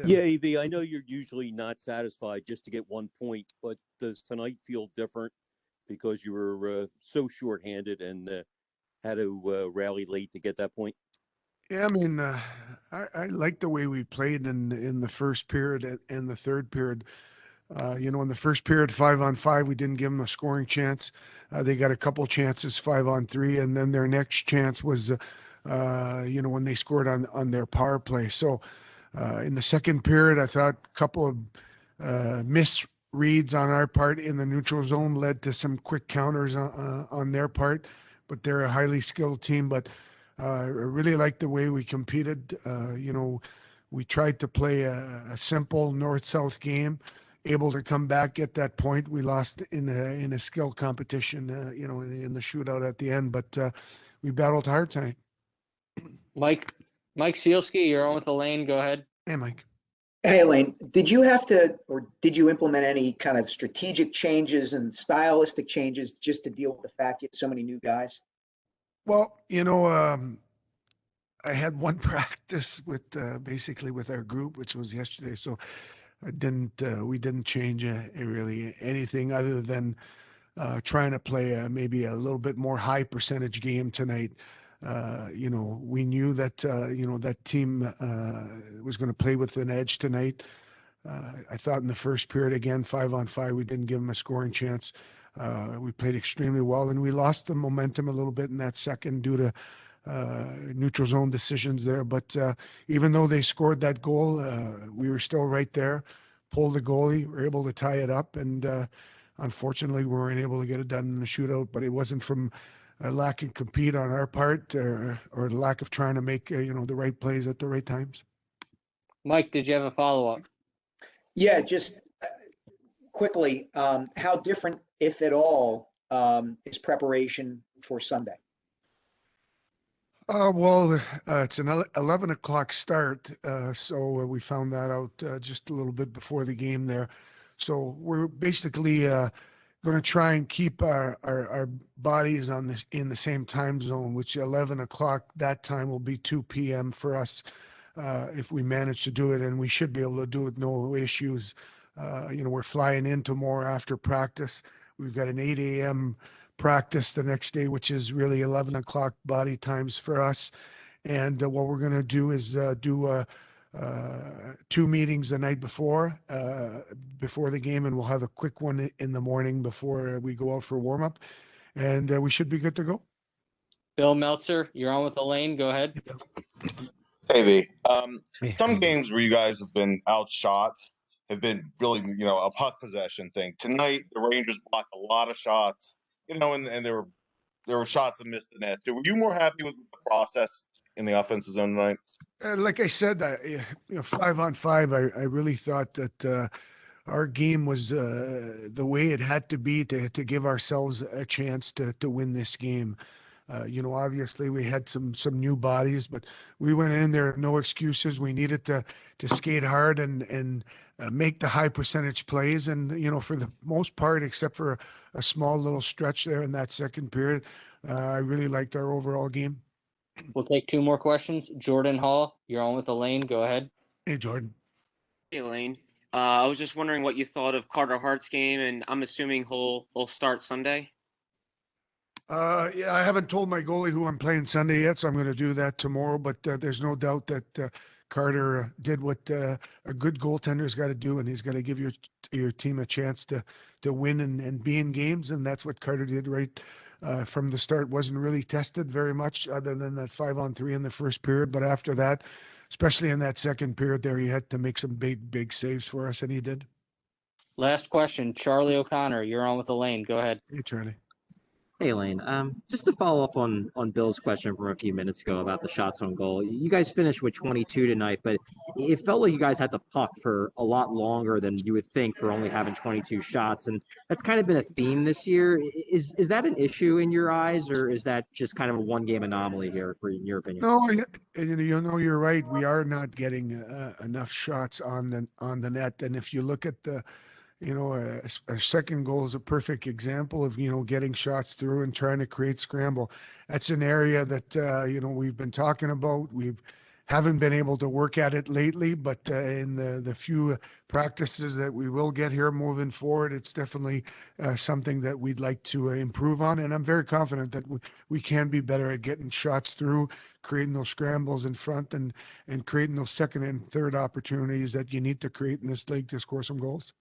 Yeah, AV, I know you're usually not satisfied just to get 1 point, but does tonight feel different because you were so shorthanded and had to rally late to get that point? Yeah, I mean, I like the way we played in the first period and the third period. In the first period, 5-on-5, we didn't give them a scoring chance. They got a couple chances 5-on-3, and then their next chance was, when they scored on their power play. So in the second period, I thought a couple of misreads on our part in the neutral zone led to some quick counters on their part. But they're a highly skilled team. But I really like the way we competed. We tried to play a simple north-south game, able to come back, get that point. We lost in a skill competition, in the shootout at the end, but we battled hard tonight. Mike Sealski, you're on with Elaine. Go ahead. Hey, Mike. Hey, Elaine, did you have to, or did you implement any kind of strategic changes and stylistic changes just to deal with the fact you had so many new guys? Well, I had one practice with basically with our group, which was yesterday. So we didn't change really anything other than trying to play maybe a little bit more high percentage game tonight. We knew that, that team was going to play with an edge tonight. I thought in the first period, again, 5-on-5, we didn't give them a scoring chance. We played extremely well, and we lost the momentum a little bit in that second due to neutral zone decisions there. But even though they scored that goal, we were still right there, pulled the goalie, were able to tie it up, and unfortunately, we weren't able to get it done in the shootout. But it wasn't from a lack of compete on our part or the lack of trying to make the right plays at the right times. Mike, did you have a follow-up? Yeah, just quickly, how different, if at all, is preparation for Sunday? It's an 11 o'clock start, so we found that out just a little bit before the game there. So we're basically going to try and keep our bodies in the same time zone, which 11 o'clock that time will be 2 p.m. for us if we manage to do it, and we should be able to do it no issues. We're flying in tomorrow after practice. We've got an 8 a.m. practice the next day, which is really 11 o'clock body times for us. And what we're going to do is do 2 meetings the night before the game, and we'll have a quick one in the morning before we go out for warm-up, and we should be good to go. Bill Meltzer, you're on with Elaine. Go ahead. Hey, some games where you guys have been outshot have been really, a puck possession thing. Tonight, the Rangers blocked a lot of shots, and there were shots that missed the net. So were you more happy with the process in the offensive zone tonight? Like I said, 5-on-5, I really thought that our game was the way it had to be to give ourselves a chance to win this game. Obviously we had some new bodies, but we went in there, no excuses. We needed to skate hard and make the high percentage plays. And, for the most part, except for a small little stretch there in that second period, I really liked our overall game. We'll take 2 more questions. Jordan Hall, you're on with Elaine. Go ahead. Hey, Jordan. Hey, Elaine. I was just wondering what you thought of Carter Hart's game, and I'm assuming he'll start Sunday. Yeah, I haven't told my goalie who I'm playing Sunday yet, so I'm going to do that tomorrow. But there's no doubt that Carter did what a good goaltender's got to do, and he's got to give your team a chance to win and be in games, and that's what Carter did right from the start. Wasn't really tested very much other than that 5-on-3 in the first period, but after that, especially in that second period there, he had to make some big saves for us, and he did. Last question, Charlie O'Connor, you're on with Elaine. Go ahead. Hey, Charlie. Hey, Elaine. Just to follow up on Bill's question from a few minutes ago about the shots on goal. You guys finished with 22 tonight, but it felt like you guys had the puck for a lot longer than you would think for only having 22 shots, and that's kind of been a theme this year. Is that an issue in your eyes, or is that just kind of a one-game anomaly here, in your opinion? No, you're right. We are not getting enough shots on the net, and if you look at our second goal is a perfect example of, getting shots through and trying to create scramble. That's an area that, we've been talking about. We've haven't been able to work at it lately, but in the few practices that we will get here moving forward, it's definitely something that we'd like to improve on. And I'm very confident that we can be better at getting shots through, creating those scrambles in front, and creating those second and third opportunities that you need to create in this league to score some goals.